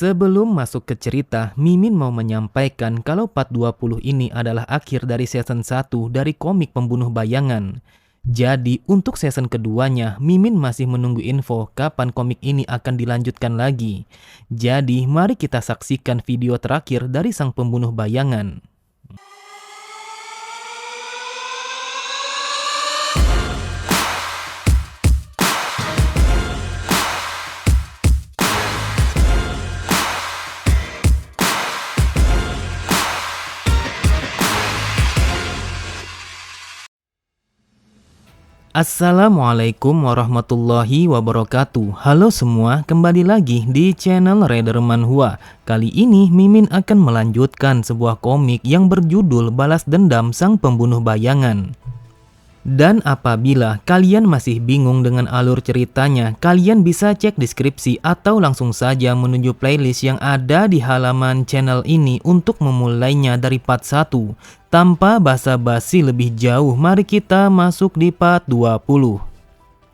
Sebelum masuk ke cerita, Mimin mau menyampaikan kalau part 20 ini adalah akhir dari season 1 dari komik Pembunuh Bayangan. Jadi untuk season keduanya, Mimin masih menunggu info kapan komik ini akan dilanjutkan lagi. Jadi mari kita saksikan video terakhir dari sang pembunuh bayangan. Assalamualaikum warahmatullahi wabarakatuh. Halo semua, kembali lagi di channel Raider Manhwa. Kali ini Mimin akan melanjutkan sebuah komik yang berjudul Balas Dendam Sang Pembunuh Bayangan. Dan apabila kalian masih bingung dengan alur ceritanya, kalian bisa cek deskripsi atau langsung saja menuju playlist yang ada di halaman channel ini untuk memulainya dari part 1. Tanpa basa-basi lebih jauh, mari kita masuk di part 20.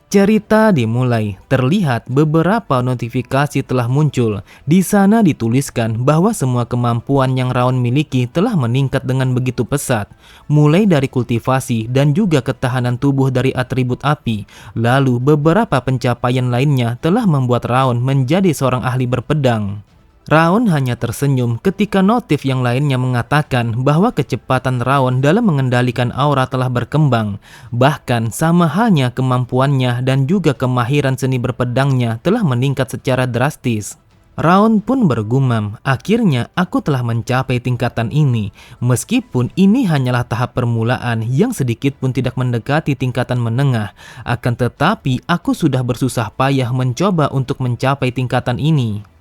Cerita dimulai, terlihat beberapa notifikasi telah muncul. Di sana dituliskan bahwa semua kemampuan yang Raon miliki telah meningkat dengan begitu pesat. Mulai dari kultivasi dan juga ketahanan tubuh dari atribut api. Lalu beberapa pencapaian lainnya telah membuat Raon menjadi seorang ahli berpedang. Raon hanya tersenyum ketika notif yang lainnya mengatakan bahwa kecepatan Raon dalam mengendalikan aura telah berkembang. Bahkan sama halnya kemampuannya dan juga kemahiran seni berpedangnya telah meningkat secara drastis. Raon pun bergumam, akhirnya aku telah mencapai tingkatan ini. Meskipun ini hanyalah tahap permulaan yang sedikit pun tidak mendekati tingkatan menengah. Akan tetapi aku sudah bersusah payah mencoba untuk mencapai tingkatan ini.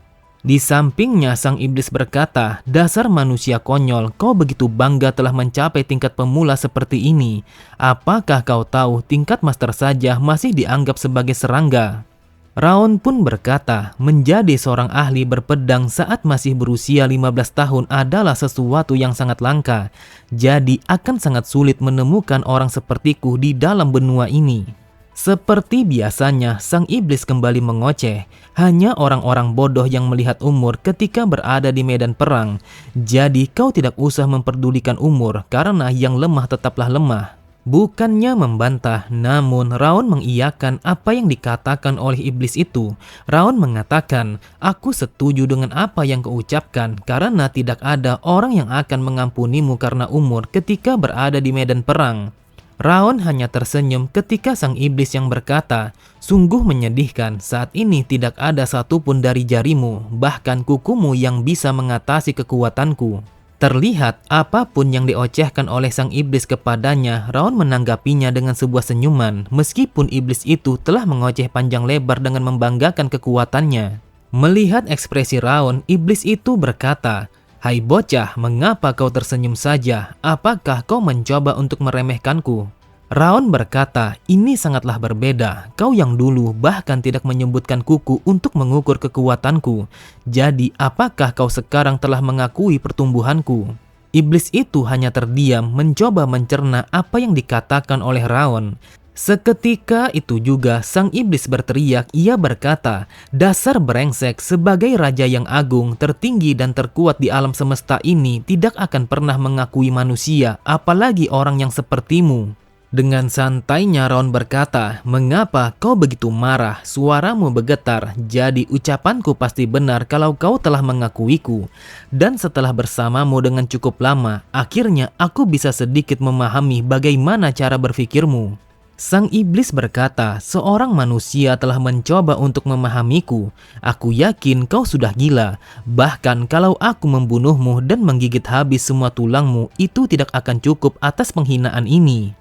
Di sampingnya sang iblis berkata, dasar manusia konyol, kau begitu bangga telah mencapai tingkat pemula seperti ini. Apakah kau tahu tingkat master saja masih dianggap sebagai serangga? Raon pun berkata, menjadi seorang ahli berpedang saat masih berusia 15 tahun adalah sesuatu yang sangat langka. Jadi akan sangat sulit menemukan orang sepertiku di dalam benua ini. Seperti biasanya, sang iblis kembali mengoceh. Hanya orang-orang bodoh yang melihat umur ketika berada di medan perang. Jadi kau tidak usah memperdulikan umur, karena yang lemah tetaplah lemah. Bukannya membantah, namun Raon mengiyakan apa yang dikatakan oleh iblis itu. Raon mengatakan, aku setuju dengan apa yang kau ucapkan, karena tidak ada orang yang akan mengampunimu karena umur ketika berada di medan perang. Raon hanya tersenyum ketika sang iblis yang berkata, sungguh menyedihkan, saat ini tidak ada satupun dari jarimu, bahkan kukumu yang bisa mengatasi kekuatanku. Terlihat apapun yang diocehkan oleh sang iblis kepadanya, Raon menanggapinya dengan sebuah senyuman, meskipun iblis itu telah mengoceh panjang lebar dengan membanggakan kekuatannya. Melihat ekspresi Raon, iblis itu berkata, hai bocah, mengapa kau tersenyum saja? Apakah kau mencoba untuk meremehkanku? Raon berkata, ini sangatlah berbeda. Kau yang dulu bahkan tidak menyebutkan kuku untuk mengukur kekuatanku. Jadi, apakah kau sekarang telah mengakui pertumbuhanku? Iblis itu hanya terdiam, mencoba mencerna apa yang dikatakan oleh Raon. Seketika itu juga sang iblis berteriak, ia berkata, dasar brengsek, sebagai raja yang agung, tertinggi dan terkuat di alam semesta ini tidak akan pernah mengakui manusia, apalagi orang yang sepertimu. Dengan santainya Raon berkata, mengapa kau begitu marah? Suaramu bergetar, jadi ucapanku pasti benar kalau kau telah mengakuiku. Dan setelah bersamamu dengan cukup lama, akhirnya aku bisa sedikit memahami bagaimana cara berpikirmu. Sang iblis berkata, seorang manusia telah mencoba untuk memahamiku. Aku yakin kau sudah gila. Bahkan kalau aku membunuhmu dan menggigit habis semua tulangmu, itu tidak akan cukup atas penghinaan ini.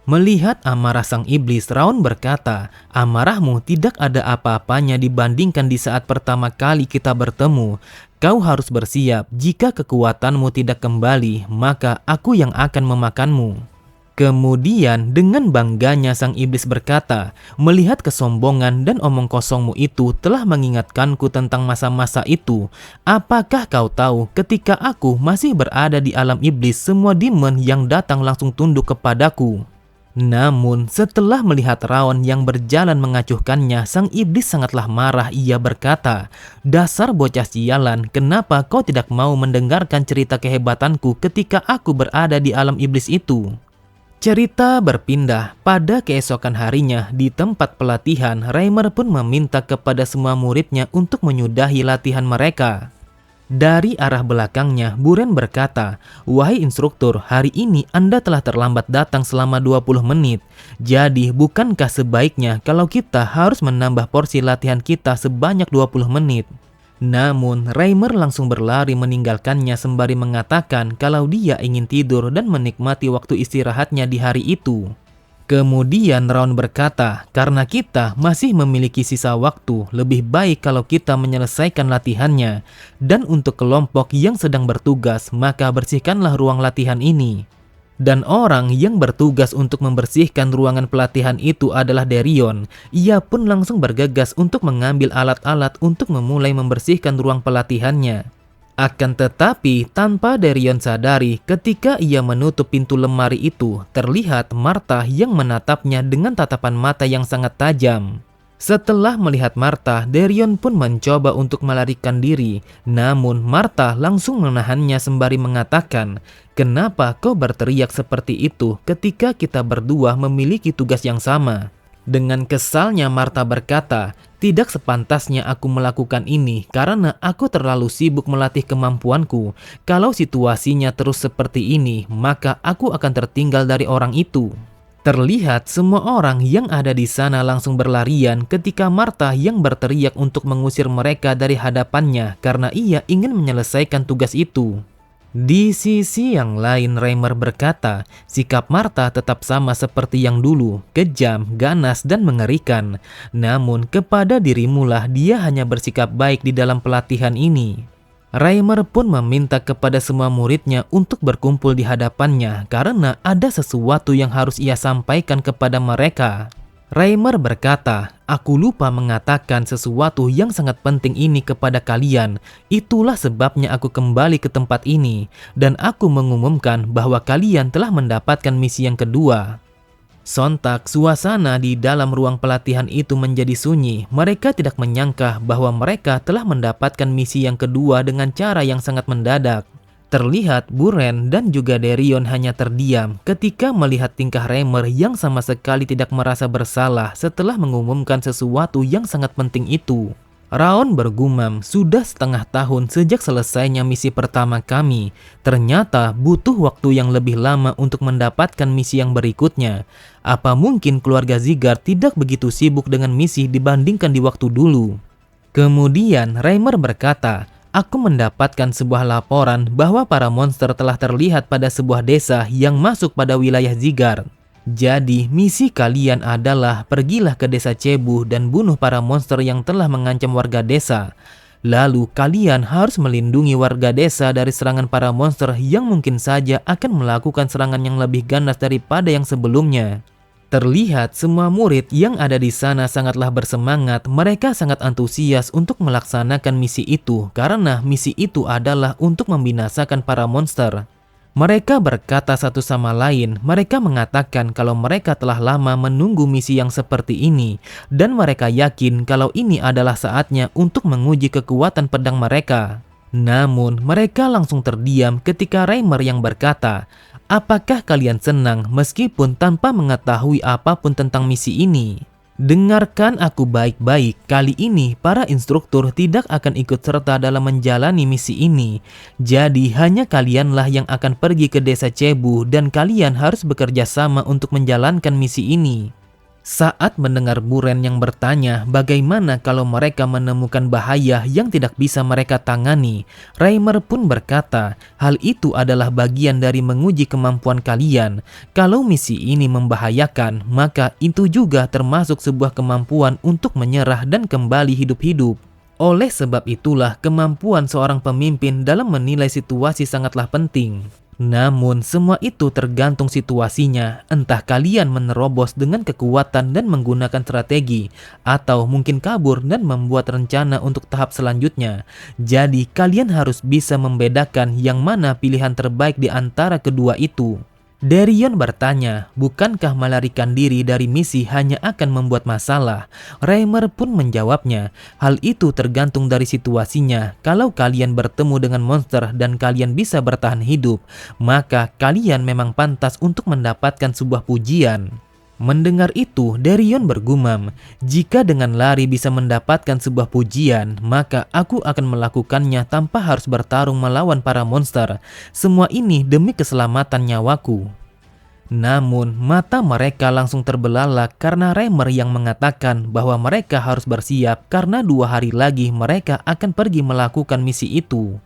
Melihat amarah sang iblis, Raon berkata, amarahmu tidak ada apa-apanya dibandingkan di saat pertama kali kita bertemu. Kau harus bersiap, jika kekuatanmu tidak kembali, maka aku yang akan memakanmu. Kemudian dengan bangganya sang iblis berkata, melihat kesombongan dan omong kosongmu itu telah mengingatkanku tentang masa-masa itu. Apakah kau tahu ketika aku masih berada di alam iblis, semua demon yang datang langsung tunduk kepadaku. Namun setelah melihat Raon yang berjalan mengacuhkannya, sang iblis sangatlah marah. Ia berkata, "Dasar bocah sialan, kenapa kau tidak mau mendengarkan cerita kehebatanku ketika aku berada di alam iblis itu?" Cerita berpindah pada keesokan harinya di tempat pelatihan. Reimer pun meminta kepada semua muridnya untuk menyudahi latihan mereka. Dari arah belakangnya, Buren berkata, "Wahai instruktur, hari ini Anda telah terlambat datang selama 20 menit. Jadi, bukankah sebaiknya kalau kita harus menambah porsi latihan kita sebanyak 20 menit?" Namun, Reimer langsung berlari meninggalkannya sembari mengatakan kalau dia ingin tidur dan menikmati waktu istirahatnya di hari itu. Kemudian Raon berkata, "Karena kita masih memiliki sisa waktu, lebih baik kalau kita menyelesaikan latihannya. Dan untuk kelompok yang sedang bertugas, maka bersihkanlah ruang latihan ini." Dan orang yang bertugas untuk membersihkan ruangan pelatihan itu adalah Derion. Ia pun langsung bergegas untuk mengambil alat-alat untuk memulai membersihkan ruang pelatihannya. Akan tetapi, tanpa Derion sadari, ketika ia menutup pintu lemari itu, terlihat Martha yang menatapnya dengan tatapan mata yang sangat tajam. Setelah melihat Martha, Derion pun mencoba untuk melarikan diri. Namun Martha langsung menahannya sembari mengatakan, "Kenapa kau berteriak seperti itu ketika kita berdua memiliki tugas yang sama?" Dengan kesalnya Martha berkata, "Tidak sepantasnya aku melakukan ini karena aku terlalu sibuk melatih kemampuanku. Kalau situasinya terus seperti ini, maka aku akan tertinggal dari orang itu." Terlihat semua orang yang ada di sana langsung berlarian ketika Martha yang berteriak untuk mengusir mereka dari hadapannya karena ia ingin menyelesaikan tugas itu. Di sisi yang lain, Reimer berkata, sikap Martha tetap sama seperti yang dulu, kejam, ganas, dan mengerikan. Namun kepada dirimulah dia hanya bersikap baik di dalam pelatihan ini. Reimer pun meminta kepada semua muridnya untuk berkumpul di hadapannya karena ada sesuatu yang harus ia sampaikan kepada mereka. Reimer berkata, "Aku lupa mengatakan sesuatu yang sangat penting ini kepada kalian. Itulah sebabnya aku kembali ke tempat ini. Dan aku mengumumkan bahwa kalian telah mendapatkan misi yang kedua." Sontak, suasana di dalam ruang pelatihan itu menjadi sunyi. Mereka tidak menyangka bahwa mereka telah mendapatkan misi yang kedua dengan cara yang sangat mendadak. Terlihat Buren dan juga Derion hanya terdiam ketika melihat tingkah Reimer yang sama sekali tidak merasa bersalah setelah mengumumkan sesuatu yang sangat penting itu. Raon bergumam, "Sudah setengah tahun sejak selesainya misi pertama kami. Ternyata butuh waktu yang lebih lama untuk mendapatkan misi yang berikutnya. Apa mungkin keluarga Zygarde tidak begitu sibuk dengan misi dibandingkan di waktu dulu?" Kemudian Reimer berkata, "Aku mendapatkan sebuah laporan bahwa para monster telah terlihat pada sebuah desa yang masuk pada wilayah Zygarde. Jadi misi kalian adalah pergilah ke desa Cebu dan bunuh para monster yang telah mengancam warga desa. Lalu kalian harus melindungi warga desa dari serangan para monster yang mungkin saja akan melakukan serangan yang lebih ganas daripada yang sebelumnya." Terlihat semua murid yang ada di sana sangatlah bersemangat. Mereka sangat antusias untuk melaksanakan misi itu karena misi itu adalah untuk membinasakan para monster. Mereka berkata satu sama lain. Mereka mengatakan kalau mereka telah lama menunggu misi yang seperti ini dan mereka yakin kalau ini adalah saatnya untuk menguji kekuatan pedang mereka. Namun mereka langsung terdiam ketika Reimer yang berkata, "Apakah kalian senang meskipun tanpa mengetahui apapun tentang misi ini? Dengarkan aku baik-baik, kali ini para instruktur tidak akan ikut serta dalam menjalani misi ini. Jadi hanya kalianlah yang akan pergi ke desa Cebu dan kalian harus bekerja sama untuk menjalankan misi ini." Saat mendengar Buren yang bertanya bagaimana kalau mereka menemukan bahaya yang tidak bisa mereka tangani, Reimer pun berkata, "Hal itu adalah bagian dari menguji kemampuan kalian. Kalau misi ini membahayakan, maka itu juga termasuk sebuah kemampuan untuk menyerah dan kembali hidup-hidup. Oleh sebab itulah kemampuan seorang pemimpin dalam menilai situasi sangatlah penting. Namun semua itu tergantung situasinya, entah kalian menerobos dengan kekuatan dan menggunakan strategi, atau mungkin kabur dan membuat rencana untuk tahap selanjutnya. Jadi kalian harus bisa membedakan yang mana pilihan terbaik di antara kedua itu." Darion bertanya, bukankah melarikan diri dari misi hanya akan membuat masalah? Reimer pun menjawabnya, hal itu tergantung dari situasinya. Kalau kalian bertemu dengan monster dan kalian bisa bertahan hidup, maka kalian memang pantas untuk mendapatkan sebuah pujian. Mendengar itu, Darion bergumam, jika dengan lari bisa mendapatkan sebuah pujian, maka aku akan melakukannya tanpa harus bertarung melawan para monster. Semua ini demi keselamatan nyawaku. Namun, mata mereka langsung terbelalak karena Reimer yang mengatakan bahwa mereka harus bersiap karena 2 hari lagi mereka akan pergi melakukan misi itu.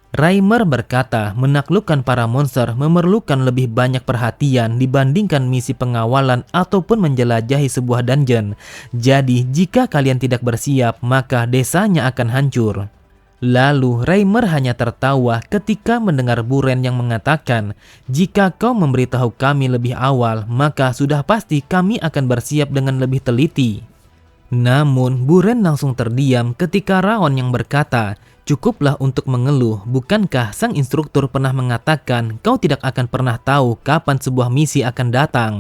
Reimer berkata menaklukkan para monster memerlukan lebih banyak perhatian dibandingkan misi pengawalan ataupun menjelajahi sebuah dungeon. Jadi jika kalian tidak bersiap maka desanya akan hancur. Lalu Reimer hanya tertawa ketika mendengar Buren yang mengatakan, jika kau memberitahu kami lebih awal maka sudah pasti kami akan bersiap dengan lebih teliti. Namun Buren langsung terdiam ketika Raon yang berkata, cukuplah untuk mengeluh, bukankah sang instruktur pernah mengatakan kau tidak akan pernah tahu kapan sebuah misi akan datang?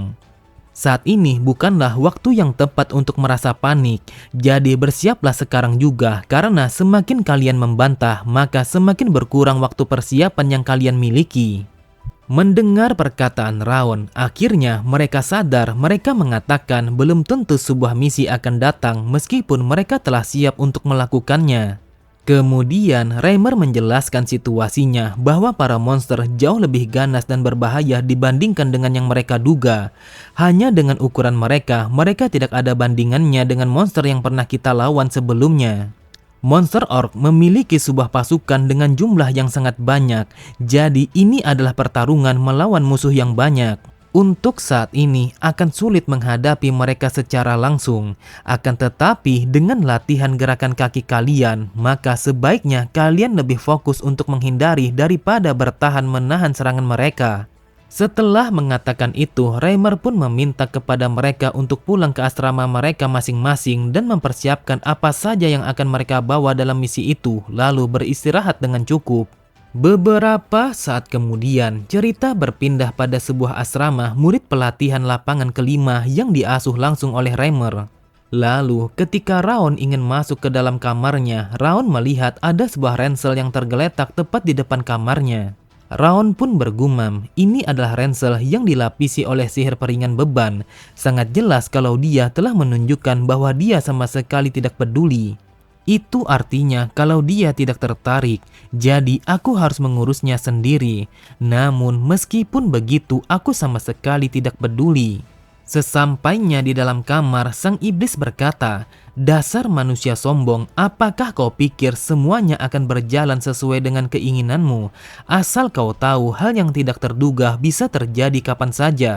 Saat ini bukanlah waktu yang tepat untuk merasa panik, jadi bersiaplah sekarang juga karena semakin kalian membantah maka semakin berkurang waktu persiapan yang kalian miliki. Mendengar perkataan Raon, akhirnya mereka sadar mereka mengatakan belum tentu sebuah misi akan datang meskipun mereka telah siap untuk melakukannya. Kemudian Reimer menjelaskan situasinya bahwa para monster jauh lebih ganas dan berbahaya dibandingkan dengan yang mereka duga. Hanya dengan ukuran mereka, mereka tidak ada bandingannya dengan monster yang pernah kita lawan sebelumnya. Monster Orc memiliki sebuah pasukan dengan jumlah yang sangat banyak, jadi ini adalah pertarungan melawan musuh yang banyak. Untuk saat ini akan sulit menghadapi mereka secara langsung. Akan tetapi dengan latihan gerakan kaki kalian, maka sebaiknya kalian lebih fokus untuk menghindari daripada bertahan menahan serangan mereka. Setelah mengatakan itu, Reimer pun meminta kepada mereka untuk pulang ke asrama mereka masing-masing dan mempersiapkan apa saja yang akan mereka bawa dalam misi itu, lalu beristirahat dengan cukup. Beberapa saat kemudian, cerita berpindah pada sebuah asrama murid pelatihan lapangan kelima yang diasuh langsung oleh Reimer. Lalu, ketika Raon ingin masuk ke dalam kamarnya, Raon melihat ada sebuah ransel yang tergeletak tepat di depan kamarnya. Raon pun bergumam, ini adalah ransel yang dilapisi oleh sihir peringan beban. Sangat jelas kalau dia telah menunjukkan bahwa dia sama sekali tidak peduli. Itu artinya kalau dia tidak tertarik, jadi aku harus mengurusnya sendiri. Namun meskipun begitu, aku sama sekali tidak peduli. Sesampainya di dalam kamar, sang iblis berkata, dasar manusia sombong, apakah kau pikir semuanya akan berjalan sesuai dengan keinginanmu? Asal kau tahu hal yang tidak terduga bisa terjadi kapan saja.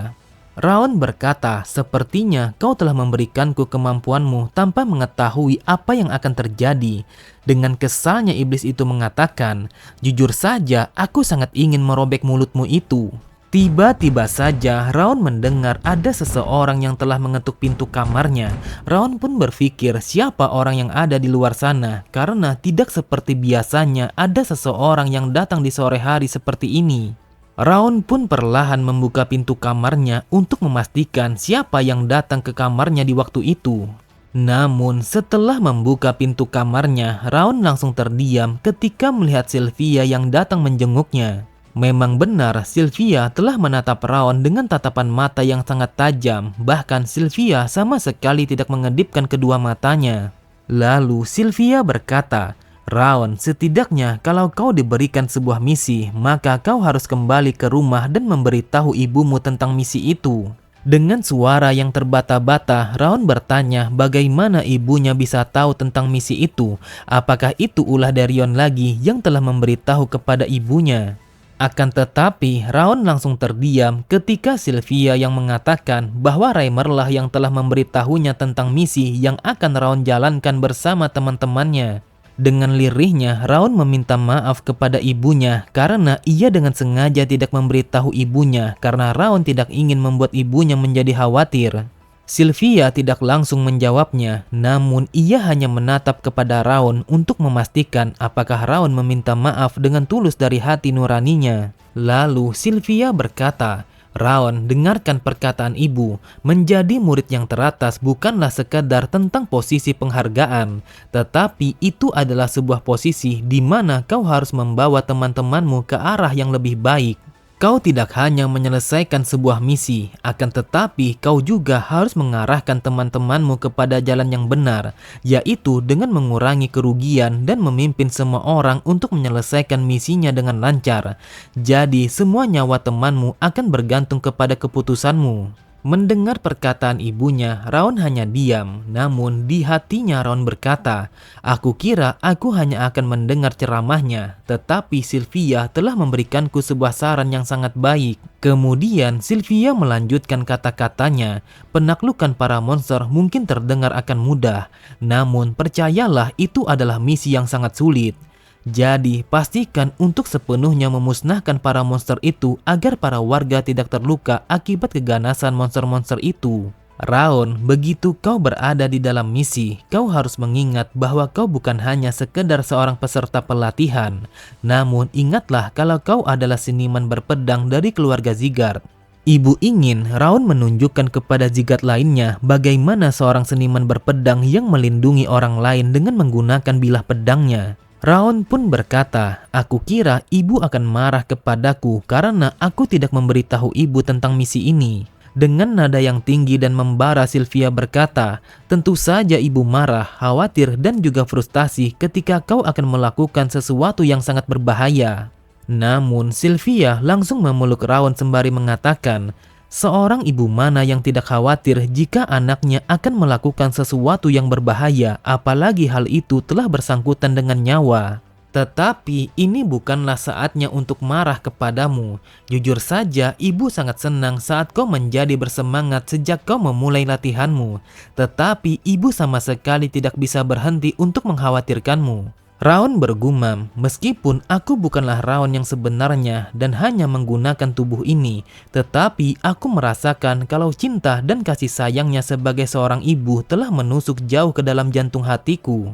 Raon berkata, sepertinya kau telah memberikanku kemampuanmu tanpa mengetahui apa yang akan terjadi. Dengan kesalnya iblis itu mengatakan, jujur saja aku sangat ingin merobek mulutmu itu. Tiba-tiba saja Raon mendengar ada seseorang yang telah mengetuk pintu kamarnya. Raon pun berpikir siapa orang yang ada di luar sana, karena tidak seperti biasanya ada seseorang yang datang di sore hari seperti ini. Raon pun perlahan membuka pintu kamarnya untuk memastikan siapa yang datang ke kamarnya di waktu itu. Namun setelah membuka pintu kamarnya, Raon langsung terdiam ketika melihat Sylvia yang datang menjenguknya. Memang benar, Sylvia telah menatap Raon dengan tatapan mata yang sangat tajam. Bahkan Sylvia sama sekali tidak mengedipkan kedua matanya. Lalu Sylvia berkata, Raon, setidaknya kalau kau diberikan sebuah misi, maka kau harus kembali ke rumah dan memberitahu ibumu tentang misi itu. Dengan suara yang terbata-bata, Raon bertanya bagaimana ibunya bisa tahu tentang misi itu. Apakah itu ulah Darion lagi yang telah memberitahu kepada ibunya? Akan tetapi, Raon langsung terdiam ketika Sylvia yang mengatakan bahwa Reimer lah yang telah memberitahunya tentang misi yang akan Raon jalankan bersama teman-temannya. Dengan lirihnya, Raon meminta maaf kepada ibunya karena ia dengan sengaja tidak memberitahu ibunya karena Raon tidak ingin membuat ibunya menjadi khawatir. Sylvia tidak langsung menjawabnya, namun ia hanya menatap kepada Raon untuk memastikan apakah Raon meminta maaf dengan tulus dari hati nuraninya. Lalu Sylvia berkata, Raon, dengarkan perkataan ibu. Menjadi murid yang teratas bukanlah sekadar tentang posisi penghargaan, tetapi itu adalah sebuah posisi di mana kau harus membawa teman-temanmu ke arah yang lebih baik. Kau tidak hanya menyelesaikan sebuah misi, akan tetapi kau juga harus mengarahkan teman-temanmu kepada jalan yang benar, yaitu dengan mengurangi kerugian dan memimpin semua orang untuk menyelesaikan misinya dengan lancar. Jadi, semua nyawa temanmu akan bergantung kepada keputusanmu. Mendengar perkataan ibunya, Raon hanya diam. Namun di hatinya Raon berkata, "Aku kira aku hanya akan mendengar ceramahnya, tetapi Sylvia telah memberikanku sebuah saran yang sangat baik." Kemudian Sylvia melanjutkan kata-katanya, "Penaklukan para monster mungkin terdengar akan mudah, namun percayalah itu adalah misi yang sangat sulit. Jadi, pastikan untuk sepenuhnya memusnahkan para monster itu agar para warga tidak terluka akibat keganasan monster-monster itu. Raon, begitu kau berada di dalam misi, kau harus mengingat bahwa kau bukan hanya sekedar seorang peserta pelatihan. Namun, ingatlah kalau kau adalah seniman berpedang dari keluarga Zygarde." Ibu ingin Raon menunjukkan kepada Zygarde lainnya bagaimana seorang seniman berpedang yang melindungi orang lain dengan menggunakan bilah pedangnya. Raon pun berkata, "Aku kira ibu akan marah kepadaku karena aku tidak memberitahu ibu tentang misi ini." Dengan nada yang tinggi dan membara, Sylvia berkata, "Tentu saja ibu marah, khawatir, dan juga frustasi ketika kau akan melakukan sesuatu yang sangat berbahaya." Namun Sylvia langsung memeluk Raon sembari mengatakan, "Seorang ibu mana yang tidak khawatir jika anaknya akan melakukan sesuatu yang berbahaya, apalagi hal itu telah bersangkutan dengan nyawa. Tetapi ini bukanlah saatnya untuk marah kepadamu. Jujur saja, ibu sangat senang saat kau menjadi bersemangat sejak kau memulai latihanmu. Tetapi ibu sama sekali tidak bisa berhenti untuk mengkhawatirkanmu." Raon bergumam, "Meskipun aku bukanlah Raon yang sebenarnya dan hanya menggunakan tubuh ini, tetapi aku merasakan kalau cinta dan kasih sayangnya sebagai seorang ibu telah menusuk jauh ke dalam jantung hatiku."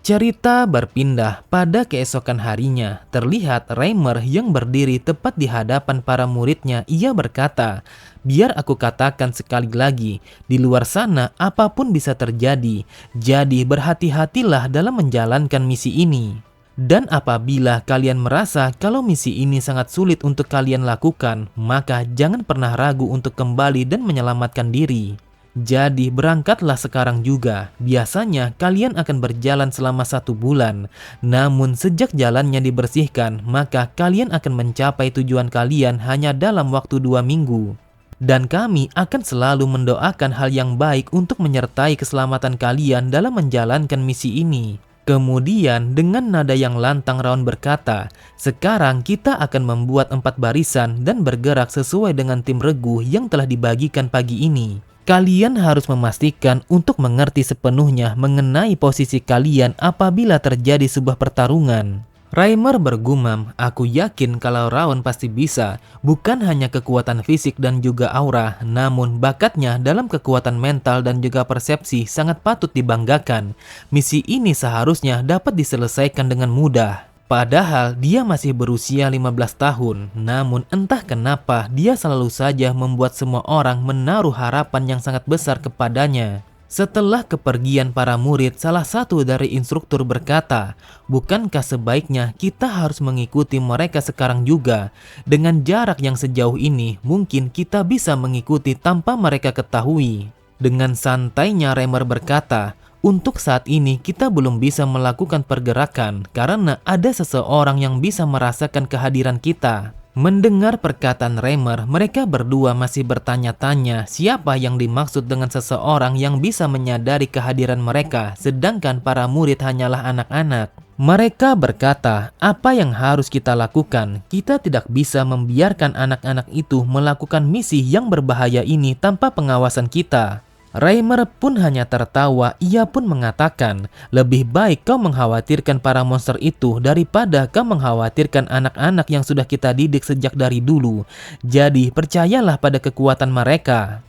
Cerita berpindah pada keesokan harinya. Terlihat Reimer yang berdiri tepat di hadapan para muridnya. Ia berkata, "Biar aku katakan sekali lagi, di luar sana apapun bisa terjadi. Jadi berhati-hatilah dalam menjalankan misi ini. Dan apabila kalian merasa kalau misi ini sangat sulit untuk kalian lakukan, maka jangan pernah ragu untuk kembali dan menyelamatkan diri. Jadi berangkatlah sekarang juga. Biasanya kalian akan berjalan selama 1 bulan. Namun sejak jalannya dibersihkan, maka kalian akan mencapai tujuan kalian hanya dalam waktu 2 minggu. Dan kami akan selalu mendoakan hal yang baik untuk menyertai keselamatan kalian dalam menjalankan misi ini." Kemudian dengan nada yang lantang Raon berkata, "Sekarang kita akan membuat 4 barisan dan bergerak sesuai dengan tim regu yang telah dibagikan pagi ini. Kalian harus memastikan untuk mengerti sepenuhnya mengenai posisi kalian apabila terjadi sebuah pertarungan." Reimer bergumam, "Aku yakin kalau Raon pasti bisa. Bukan hanya kekuatan fisik dan juga aura, namun bakatnya dalam kekuatan mental dan juga persepsi sangat patut dibanggakan. Misi ini seharusnya dapat diselesaikan dengan mudah." Padahal dia masih berusia 15 tahun, namun entah kenapa dia selalu saja membuat semua orang menaruh harapan yang sangat besar kepadanya. Setelah kepergian para murid, salah satu dari instruktur berkata, "Bukankah sebaiknya kita harus mengikuti mereka sekarang juga? Dengan jarak yang sejauh ini, mungkin kita bisa mengikuti tanpa mereka ketahui." Dengan santainya Reimer berkata, "Untuk saat ini kita belum bisa melakukan pergerakan karena ada seseorang yang bisa merasakan kehadiran kita." Mendengar perkataan Reimer, mereka berdua masih bertanya-tanya siapa yang dimaksud dengan seseorang yang bisa menyadari kehadiran mereka, sedangkan para murid hanyalah anak-anak. Mereka berkata, "Apa yang harus kita lakukan? Kita tidak bisa membiarkan anak-anak itu melakukan misi yang berbahaya ini tanpa pengawasan kita." Reimer pun hanya tertawa. Ia pun mengatakan, "Lebih baik kau mengkhawatirkan para monster itu daripada kau mengkhawatirkan anak-anak yang sudah kita didik sejak dari dulu. Jadi percayalah pada kekuatan mereka."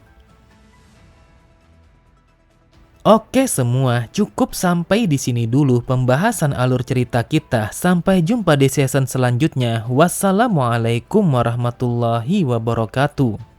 Oke semua, cukup sampai di sini dulu pembahasan alur cerita kita. Sampai jumpa di season selanjutnya. Wassalamualaikum warahmatullahi wabarakatuh.